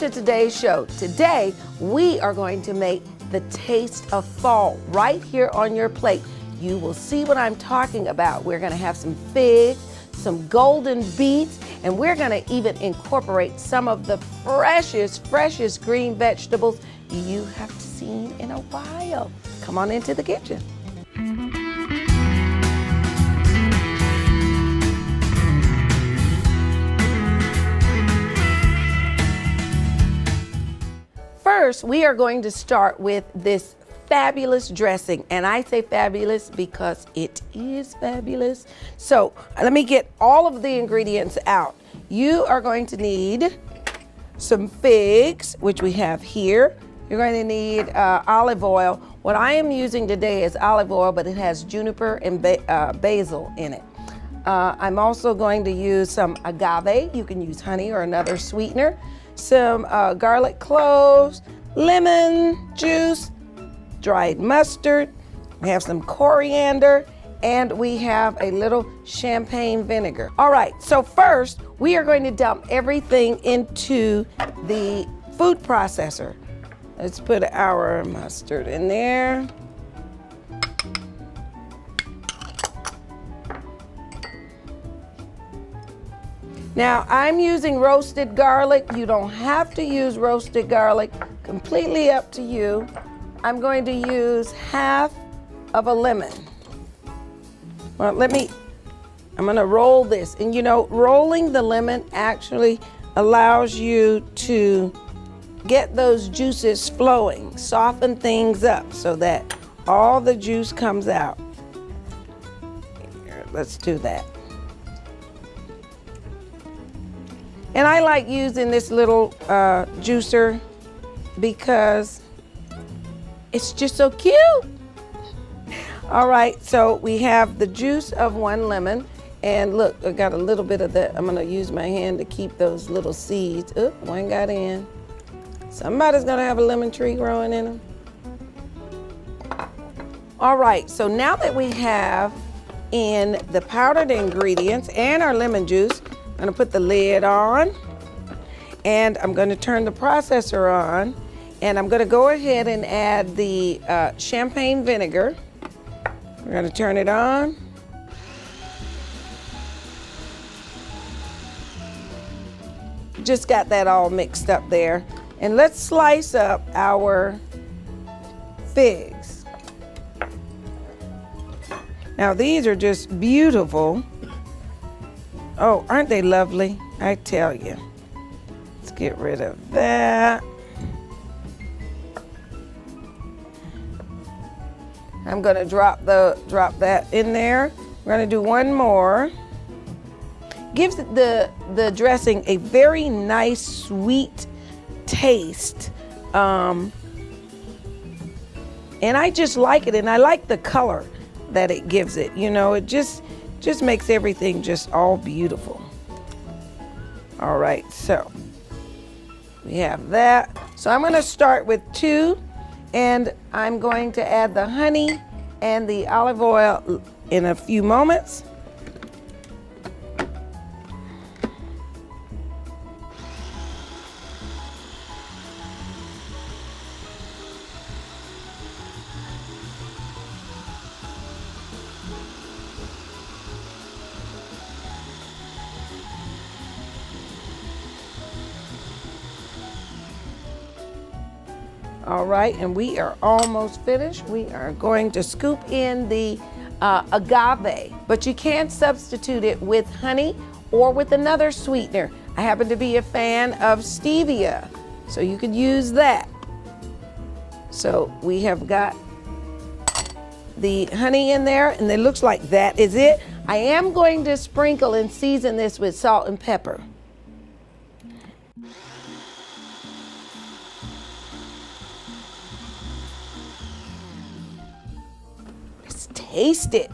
to today's show. Today, we are going to make the taste of fall right here on your plate. You will see what I'm talking about. We're gonna have some figs, some golden beets, and we're gonna even incorporate some of the freshest green vegetables you have seen in a while. Come on into the kitchen. First, we are going to start with this fabulous dressing, and I say fabulous because it is fabulous. So let me get all of the ingredients out. You are going to need some figs, which we have here. You're going to need olive oil. What I am using today is olive oil, but it has juniper and basil in it. I'm also going to use some agave. You can use honey or another sweetener. Some garlic cloves, lemon juice, dried mustard. We have some coriander, and we have a little champagne vinegar. All right, so first we are going to dump everything into the food processor. Let's put our mustard in there. Now, I'm using roasted garlic. You don't have to use roasted garlic, completely up to you. I'm going to use half of a lemon. Well, I'm gonna roll this. And you know, rolling the lemon actually allows you to get those juices flowing, soften things up so that all the juice comes out. Here, let's do that. And I like using this little juicer because it's just so cute. All right, so we have the juice of one lemon. And look, I got a little bit of that. I'm gonna use my hand to keep those little seeds. Oop, one got in. Somebody's gonna have a lemon tree growing in them. All right, so now that we have in the powdered ingredients and our lemon juice, I'm gonna put the lid on, and I'm gonna turn the processor on, and I'm gonna go ahead and add the champagne vinegar. We're gonna turn it on. Just got that all mixed up there. And let's slice up our figs. Now these are just beautiful. Oh, aren't they lovely? I tell you. Let's get rid of that. I'm gonna drop that in there. We're gonna do one more. Gives the dressing a very nice, sweet taste. And I just like it, and I like the color that it gives it. You know, it just makes everything just all beautiful. All right, so we have that. So I'm gonna start with 2, and I'm going to add the honey and the olive oil in a few moments. All right, and we are almost finished. We are going to scoop in the agave, but you can substitute it with honey or with another sweetener. I happen to be a fan of stevia, so you could use that. So we have got the honey in there, and it looks like that is it. I am going to sprinkle and season this with salt and pepper. Taste it.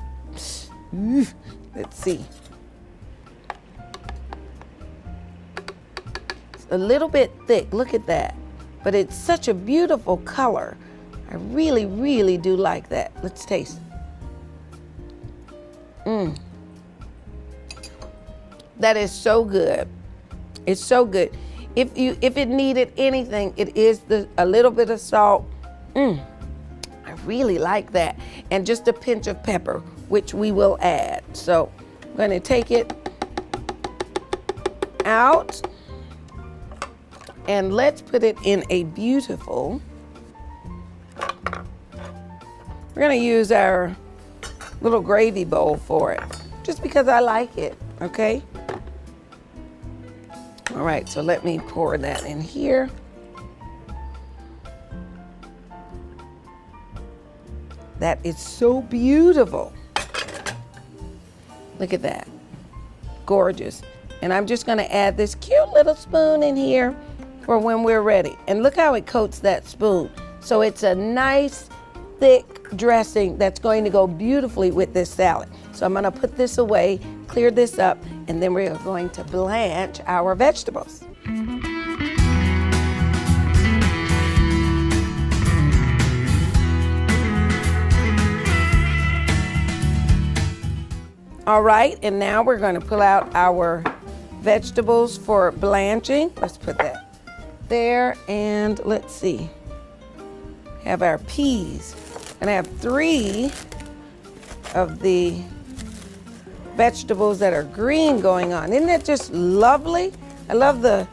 Let's see. It's a little bit thick, look at that. But it's such a beautiful color. I really, really do like that. Let's taste it. That is so good. It's so good. If it needed anything, it is a little bit of salt. I really like that. And just a pinch of pepper, which we will add. So I'm going to take it out and let's put it in a beautiful, we're going to use our little gravy bowl for it, just because I like it, okay? All right, so let me pour that in here. That is so beautiful. Look at that, gorgeous. And I'm just gonna add this cute little spoon in here for when we're ready. And look how it coats that spoon. So it's a nice, thick dressing that's going to go beautifully with this salad. So I'm gonna put this away, clear this up, and then we're going to blanch our vegetables. All right, and now we're gonna pull out our vegetables for blanching. Let's put that there, and let's see. Have our peas. And I have 3 of the vegetables that are green going on. Isn't that just lovely? I love the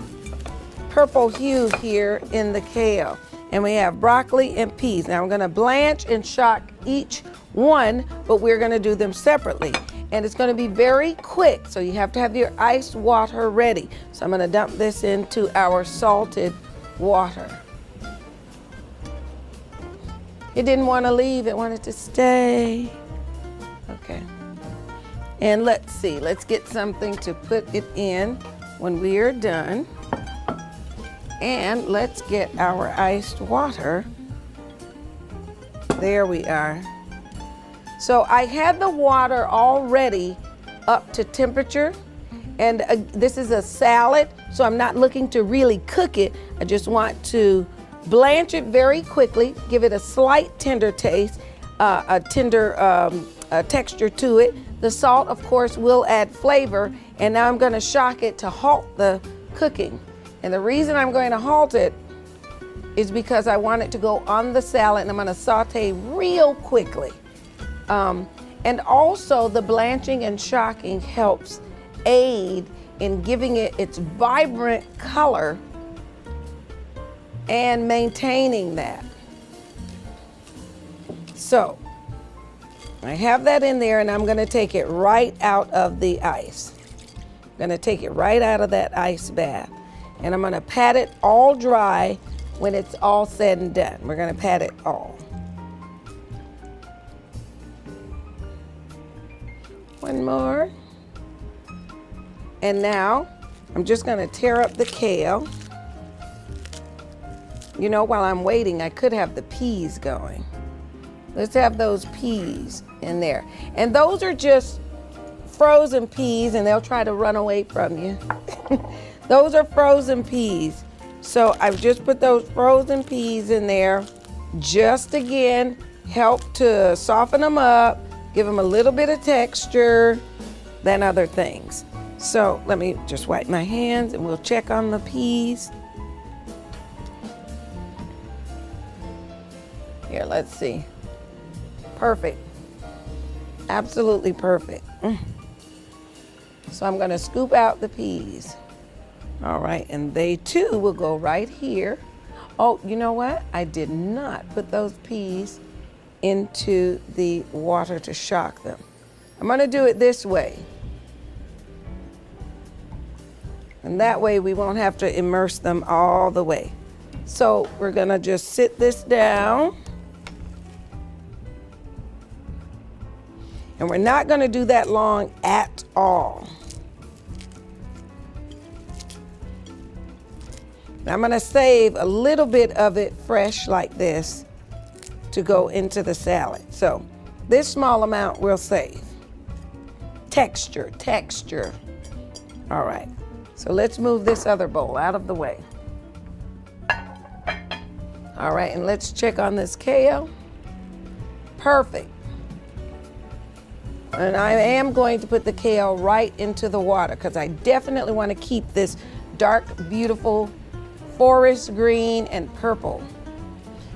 purple hue here in the kale. And we have broccoli and peas. Now I'm gonna blanch and shock each one, but we're gonna do them separately. And it's gonna be very quick, so you have to have your ice water ready. So I'm gonna dump this into our salted water. It didn't wanna leave, it wanted to stay. Okay. And let's see, let's get something to put it in when we are done. And let's get our iced water. There we are. So I had the water already up to temperature, and this is a salad, so I'm not looking to really cook it. I just want to blanch it very quickly, give it a slight tender taste, a tender texture to it. The salt, of course, will add flavor, and now I'm gonna shock it to halt the cooking. And the reason I'm going to halt it is because I want it to go on the salad, and I'm gonna saute real quickly. And also the blanching and shocking helps aid in giving it its vibrant color and maintaining that. So I have that in there, and I'm gonna take it right out of the ice. I'm gonna take it right out of that ice bath, and I'm gonna pat it all dry when it's all said and done. We're gonna pat it all. One more. And now I'm just gonna tear up the kale. You know, while I'm waiting, I could have the peas going. Let's have those peas in there. And those are just frozen peas, and they'll try to run away from you. Those are frozen peas. So I've just put those frozen peas in there. Just again, help to soften them up, give them a little bit of texture than other things. So let me just wipe my hands and we'll check on the peas. Here, let's see. Perfect. Absolutely perfect. So I'm gonna scoop out the peas. All right, and they too will go right here. Oh, you know what? I did not put those peas into the water to shock them. I'm gonna do it this way. And that way we won't have to immerse them all the way. So we're gonna just sit this down. And we're not gonna do that long at all. And I'm gonna save a little bit of it fresh like this to go into the salad. So this small amount we'll save. Texture, texture. All right, so let's move this other bowl out of the way. All right, and let's check on this kale. Perfect. And I am going to put the kale right into the water because I definitely want to keep this dark, beautiful forest green and purple.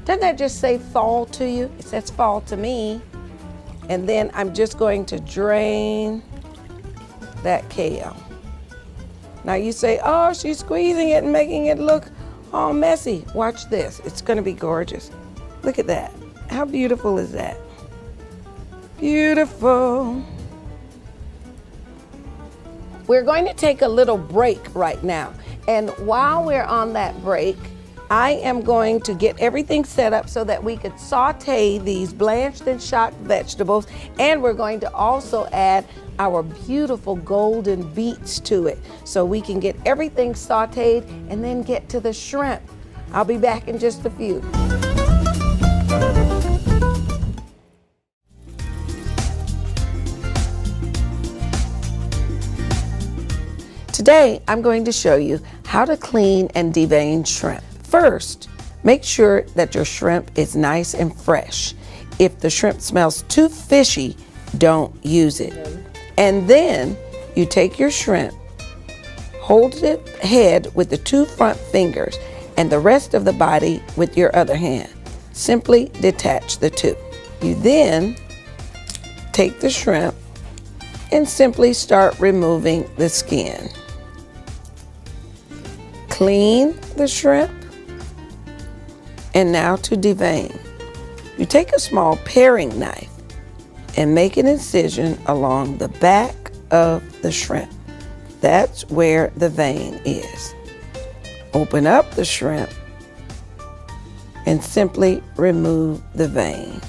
Doesn't that just say fall to you? It says fall to me. And then I'm just going to drain that kale. Now you say, oh, she's squeezing it and making it look all messy. Watch this, it's gonna be gorgeous. Look at that, how beautiful is that? Beautiful. We're going to take a little break right now. And while we're on that break, I am going to get everything set up so that we could saute these blanched and chopped vegetables. And we're going to also add our beautiful golden beets to it so we can get everything sauteed and then get to the shrimp. I'll be back in just a few. Today, I'm going to show you how to clean and devein shrimp. First, make sure that your shrimp is nice and fresh. If the shrimp smells too fishy, don't use it. And then you take your shrimp, hold the head with the 2 front fingers and the rest of the body with your other hand. Simply detach the 2. You then take the shrimp and simply start removing the skin. Clean the shrimp. And now to devein. You take a small paring knife and make an incision along the back of the shrimp. That's where the vein is. Open up the shrimp and simply remove the vein.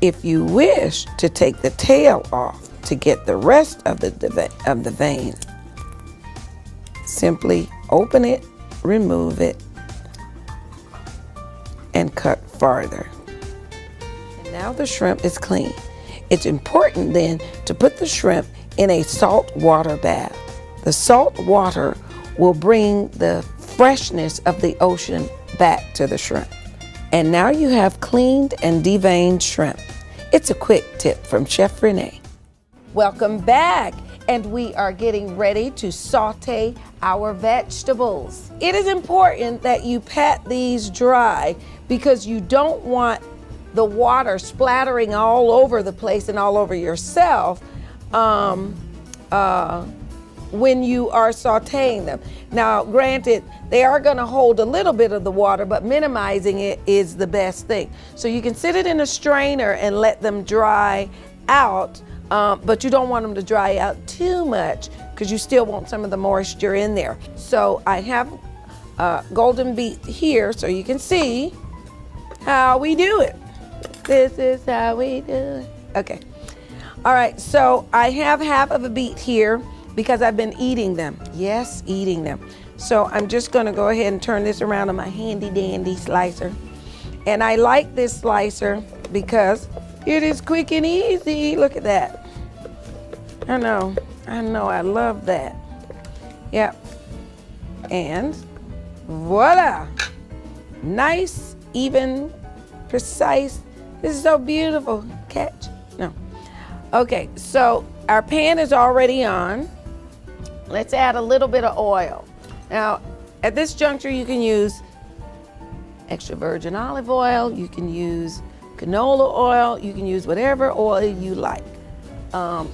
If you wish to take the tail off to get the rest of the vein, simply open it, remove it, and cut farther. And now the shrimp is clean. It's important then to put the shrimp in a salt water bath. The salt water will bring the freshness of the ocean back to the shrimp. And now you have cleaned and deveined shrimp. It's a quick tip from Chef Renee. Welcome back, and we are getting ready to saute our vegetables. It is important that you pat these dry because you don't want the water splattering all over the place and all over yourself when you are sauteing them. Now, granted, they are gonna hold a little bit of the water, but minimizing it is the best thing. So you can sit it in a strainer and let them dry out, but you don't want them to dry out too much because you still want some of the moisture in there. So I have golden beet here so you can see how we do it. This is how we do it. Okay. All right, so I have half of a beet here because I've been eating them. Yes, eating them. So I'm just gonna go ahead and turn this around on my handy dandy slicer. And I like this slicer because it is quick and easy. Look at that. I know, I love that. Yep. And voila. Nice, even, precise. This is so beautiful. Catch. No. Okay, so our pan is already on. Let's add a little bit of oil. Now, at this juncture, you can use extra virgin olive oil, you can use canola oil, you can use whatever oil you like.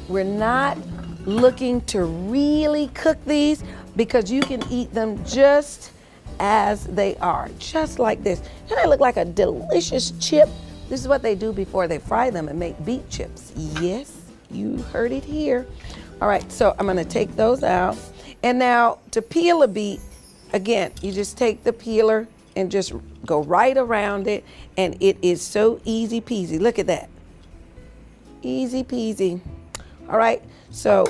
We're not looking to really cook these because you can eat them just as they are, just like this. Doesn't they look like a delicious chip? This is what they do before they fry them and make beet chips. Yes, you heard it here. All right, so I'm gonna take those out. And now to peel a beet, again, you just take the peeler and just go right around it, and it is so easy peasy. Look at that. Easy peasy. All right, so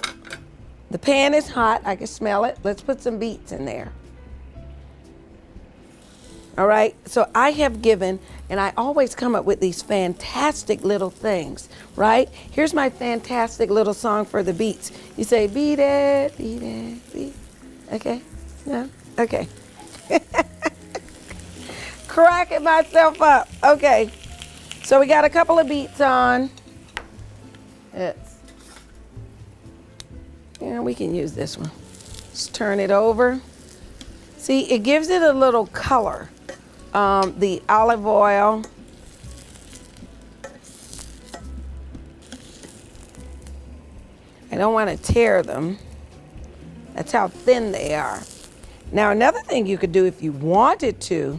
the pan is hot, I can smell it. Let's put some beets in there. All right, so I have given, and I always come up with these fantastic little things, right? Here's my fantastic little song for the beets. You say, beat it, beat it, beat. Okay, no, okay. Cracking myself up. Okay, so we got a couple of beets on. Yeah, we can use this one. Just turn it over. See, it gives it a little color. The olive oil. I don't want to tear them. That's how thin they are. Now, another thing you could do if you wanted to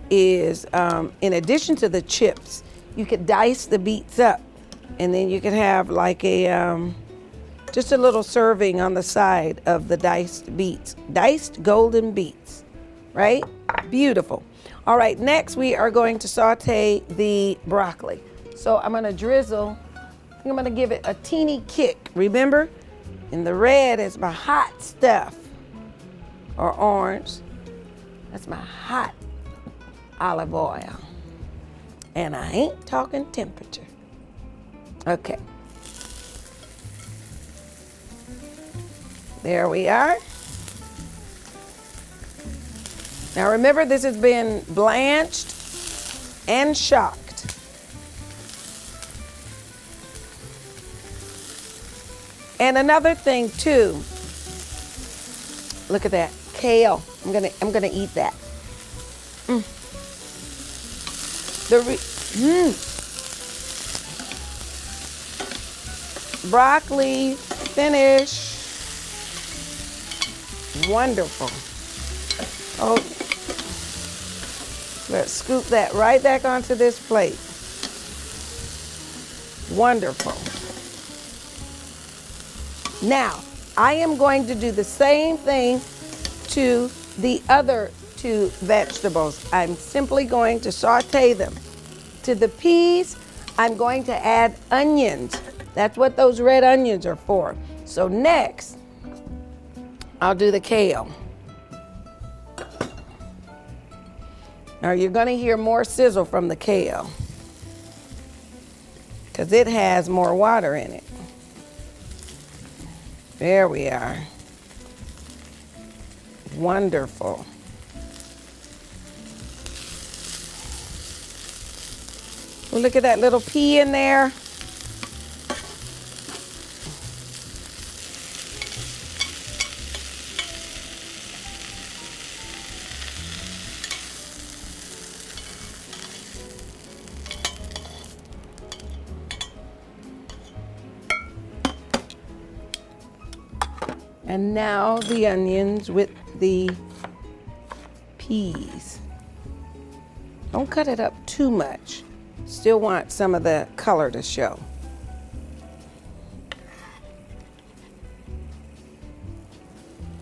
is, in addition to the chips, you could dice the beets up. And then you could have like a, just a little serving on the side of the diced beets. Diced golden beets, right? Beautiful. All right, next we are going to saute the broccoli. So I'm gonna drizzle, I think I'm gonna give it a teeny kick. Remember, in the red is my hot stuff, or orange. That's my hot olive oil. And I ain't talking temperature. Okay. There we are. Now remember, this has been blanched and shocked. And another thing too, look at that, kale. I'm gonna eat that. Broccoli, finish. Wonderful. Oh, let's scoop that right back onto this plate. Wonderful. Now, I am going to do the same thing to the other two vegetables. I'm simply going to saute them. To the peas, I'm going to add onions. That's what those red onions are for. So next, I'll do the kale. Now you're gonna hear more sizzle from the kale because it has more water in it. There we are. Wonderful. Well, look at that little pea in there. And now the onions with the peas. Don't cut it up too much. Still want some of the color to show.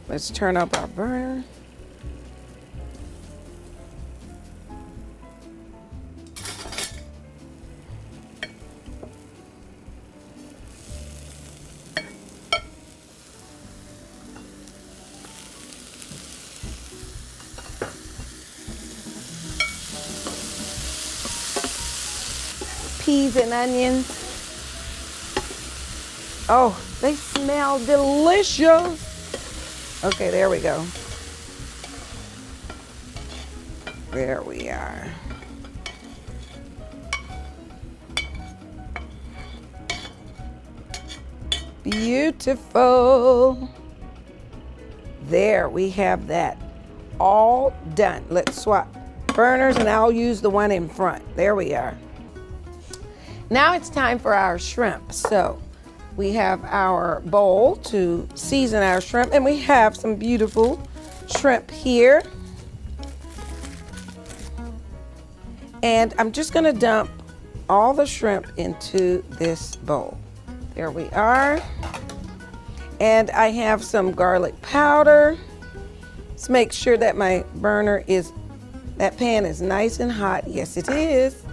Let's turn up our burner. Peas and onions. Oh, they smell delicious. Okay, there we go. There we are. Beautiful. There we have that all done. Let's swap burners and I'll use the one in front. There we are. Now it's time for our shrimp. So we have our bowl to season our shrimp, and we have some beautiful shrimp here. And I'm just gonna dump all the shrimp into this bowl. There we are. And I have some garlic powder. Let's make sure that my that pan is nice and hot. Yes, it is.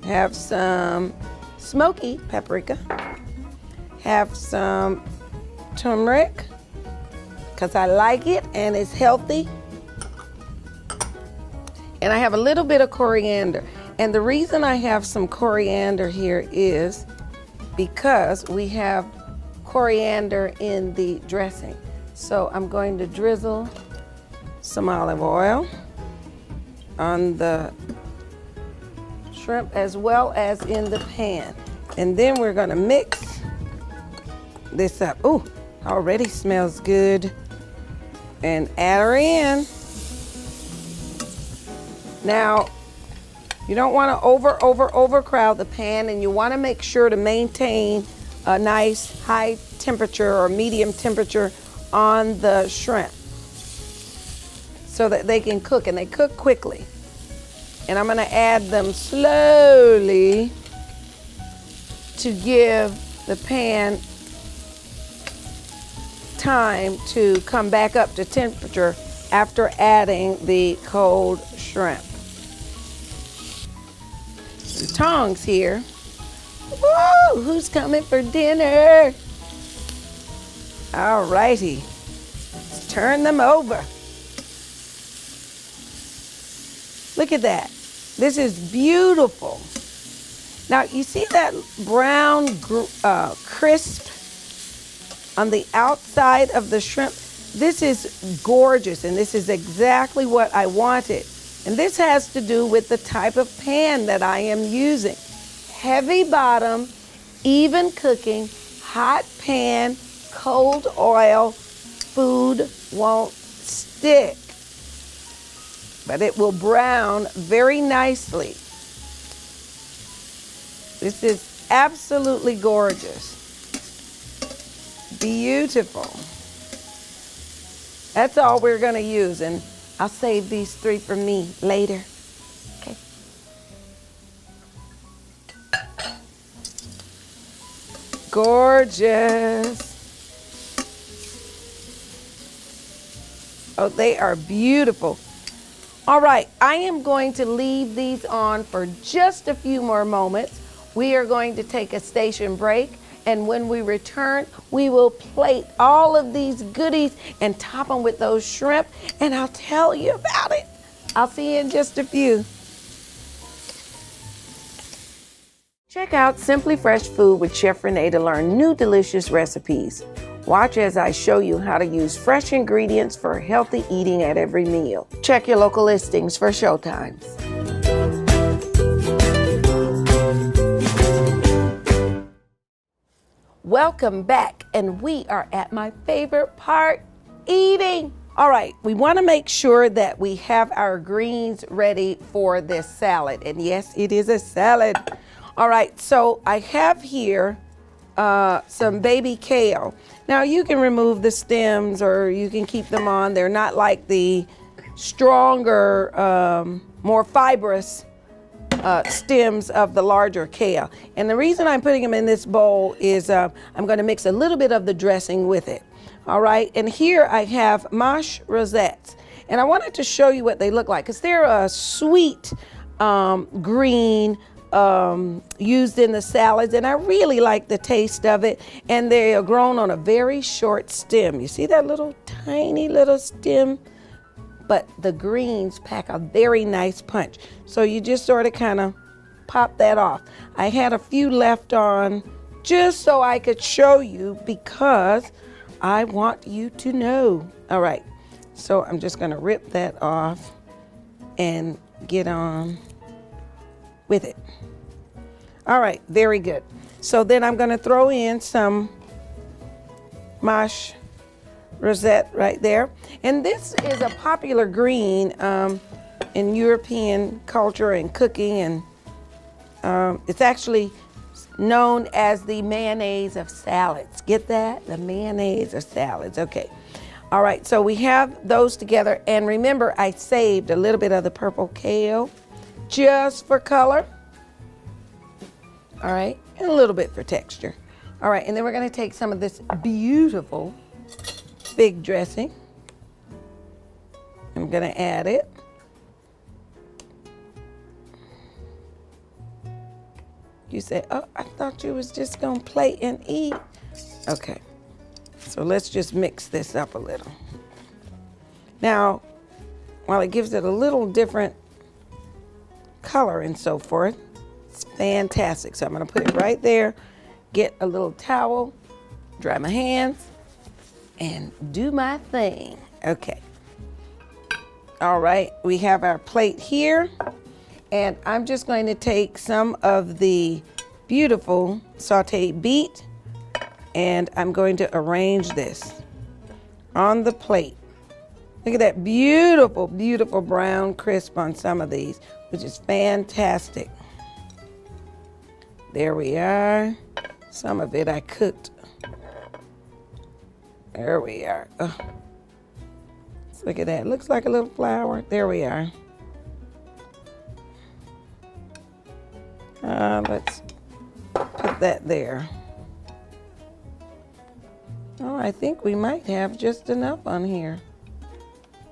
Have some smoky paprika. Have some turmeric, because I like it and it's healthy. And I have a little bit of coriander. And the reason I have some coriander here is because we have coriander in the dressing. So I'm going to drizzle some olive oil on the shrimp as well as in the pan. And then we're gonna mix this up. Ooh, already smells good. and add her in. Now, you don't want to overcrowd the pan, and you want to make sure to maintain a nice high temperature or medium temperature on the shrimp so that they can cook, and they cook quickly. And I'm going to add them slowly to give the pan time to come back up to temperature after adding the cold shrimp. Some tongs here. Whoa, who's coming for dinner? All righty, let's turn them over. Look at that. This is beautiful. Now, you see that brown crisp on the outside of the shrimp? This is gorgeous, and this is exactly what I wanted. And this has to do with the type of pan that I am using. Heavy bottom, even cooking, hot pan, cold oil, food won't stick. But it will brown very nicely. This is absolutely gorgeous. Beautiful. That's all we're gonna use, and I'll save these 3 for me later. Okay. Gorgeous. Oh, they are beautiful. All right, I am going to leave these on for just a few more moments. We are going to take a station break, and when we return, we will plate all of these goodies and top them with those shrimp, and I'll tell you about it. I'll see you in just a few. Check out Simply Fresh Food with Chef Renee to learn new delicious recipes. Watch as I show you how to use fresh ingredients for healthy eating at every meal. Check your local listings for showtimes. Welcome back, and we are at my favorite part, eating. All right, we want to make sure that we have our greens ready for this salad. And yes, it is a salad. All right, so I have here some baby kale. Now you can remove the stems or you can keep them on. They're not like the stronger, more fibrous stems of the larger kale. And the reason I'm putting them in this bowl is I'm going to mix a little bit of the dressing with it. All right, and here I have mash rosettes. And I wanted to show you what they look like because they're a sweet green, used in the salads, and I really like the taste of it. And they are grown on a very short stem. You see that little tiny little stem? But the greens pack a very nice punch. So you just sort of kind of pop that off. I had a few left on just so I could show you because I want you to know. All right, so I'm just gonna rip that off and get on with it. All right, very good. So then I'm gonna throw in some mash rosette right there. And this is a popular green in European culture and cooking, and it's actually known as the mayonnaise of salads. Get that? The mayonnaise of salads. Okay. All right, so we have those together. And remember, I saved a little bit of the purple kale just for color. All right, and a little bit for texture. All right, and then we're gonna take some of this beautiful fig dressing. I'm gonna add it. You say, oh, I thought you was just gonna plate and eat. Okay, so let's just mix this up a little. Now, while it gives it a little different color and so forth, it's fantastic. So I'm gonna put it right there, get a little towel, dry my hands, and do my thing. Okay. All right, we have our plate here, and I'm just going to take some of the beautiful sauteed beet, and I'm going to arrange this on the plate. Look at that beautiful, beautiful brown crisp on some of these, which is fantastic. There we are. Some of it I cooked. There we are. Oh. Let's look at that. Looks like a little flower. There we are. Let's put that there. Oh, I think we might have just enough on here.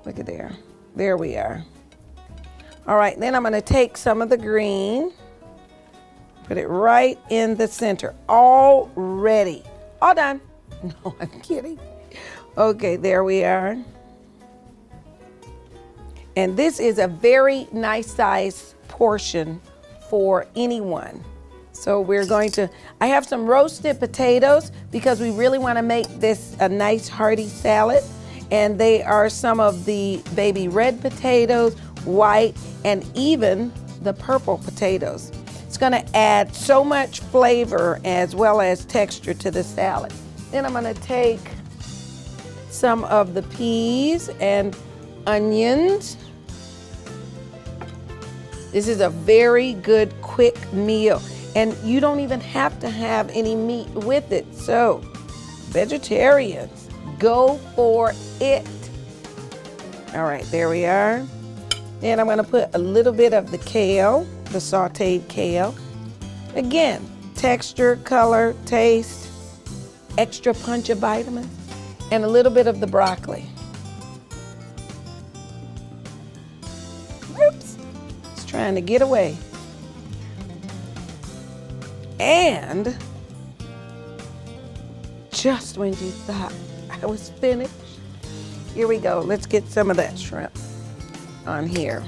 Look at there. There we are. All right, then I'm going to take some of the green, put it right in the center. All ready. All done. No, I'm kidding. Okay, there we are. And this is a very nice size portion for anyone. So we're going to, I have some roasted potatoes because we really want to make this a nice hearty salad. And they are some of the baby red potatoes, white, and even the purple potatoes. It's going to add so much flavor as well as texture to the salad. Then I'm going to take some of the peas and onions. This is a very good quick meal, and you don't even have to have any meat with it. So, vegetarians, go for it. All right, there we are. Then I'm going to put a little bit of the kale, the sauteed kale. Again, texture, color, taste, extra punch of vitamins, and a little bit of the broccoli. Oops, it's trying to get away. And just when you thought I was finished, here we go. Let's get some of that shrimp on here.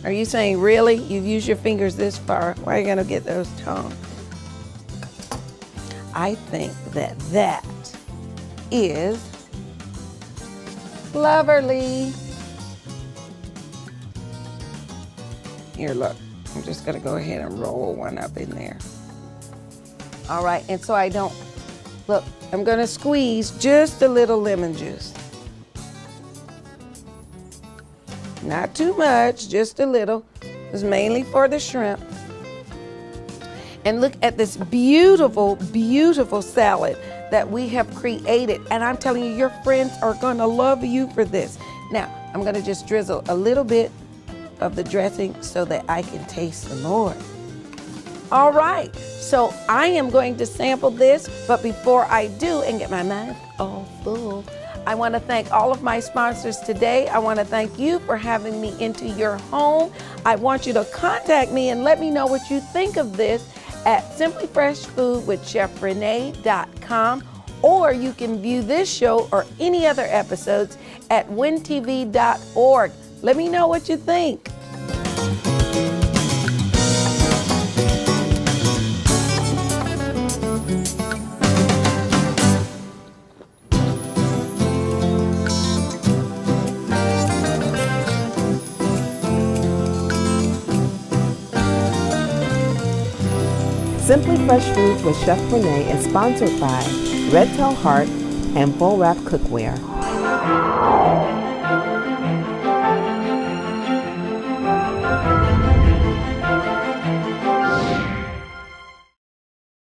Are you saying, really? You've used your fingers this far. Why are you gonna get those tongs? I think that that is lovely. Here, look. I'm just gonna go ahead and roll one up in there. All right, and so I don't, look, I'm gonna squeeze just a little lemon juice. Not too much, just a little. It's mainly for the shrimp. And look at this beautiful, beautiful salad that we have created. And I'm telling you, your friends are gonna love you for this. Now, I'm gonna just drizzle a little bit of the dressing so that I can taste some more. All right, so I am going to sample this, but before I do and get my mouth all full, I want to thank all of my sponsors today. I want to thank you for having me into your home. I want you to contact me and let me know what you think of this at simplyfreshfoodwithchefrenee.com, or you can view this show or any other episodes at wintv.org. Let me know what you think. Simply Fresh Foods with Chef Renee is sponsored by Red Tail Heart and Full Wrap Cookware.